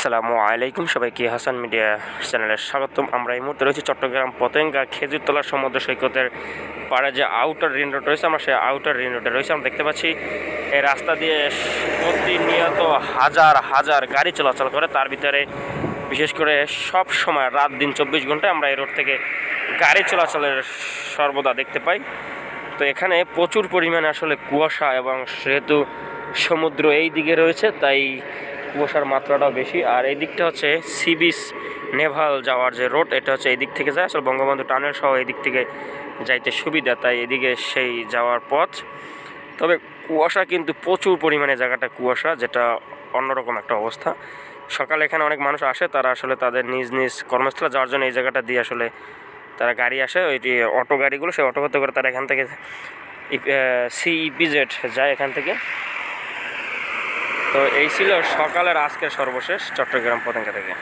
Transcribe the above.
আসসালামু আলাইকুম, সবাইকে হাসান মিডিয়া চ্যানেলে স্বাগতম। আমরা এই মুহূর্তে রয়েছি চট্টগ্রাম পতেঙ্গা খেজুরতলা সমুদ্র সৈকতের পাড়ে যে আউটার রিং রোড রয়েছে, আমরা সেই আউটার রিং রোডে রয়েছে। আমরা দেখতে পাচ্ছি এই রাস্তা দিয়ে প্রতিনিয়ত হাজার হাজার গাড়ি চলাচল করে। তার ভিতরে বিশেষ করে সব সময় রাত দিন 24 ঘন্টা আমরা এই রোড থেকে গাড়ি চলাচলের সর্বদা দেখতে পাই। তো এখানে প্রচুর পরিমাণে আসলে কুয়াশা, এবং সেহেতু সমুদ্র এই দিকে রয়েছে তাই কুয়াশার মাত্রাটাও বেশি। আর এই দিকটা হচ্ছে সি বিচ নেভাল যাওয়ার যে রোড, এটা হচ্ছে এই দিক থেকে যায়। আসলে বঙ্গবন্ধু টানেল সহ এই দিক থেকে যাইতে সুবিধা, তাই এদিকে সেই যাওয়ার পথ। তবে কুয়াশা কিন্তু প্রচুর পরিমাণে, জায়গাটা কুয়াশা, যেটা অন্যরকম একটা অবস্থা। সকালে এখানে অনেক মানুষ আসে, তারা আসলে তাদের নিজ নিজ কর্মস্থলে যাওয়ার জন্য এই জায়গাটা দিয়ে আসলে তারা গাড়ি আসে, ওই অটো গাড়িগুলো, সেই অটো করতে করে তারা এখান থেকে CEPZ যায় এখান থেকে। তো এই ছিল সকালের আজকের সর্বশেষ চট্টগ্রাম পতেঙ্গা থেকে।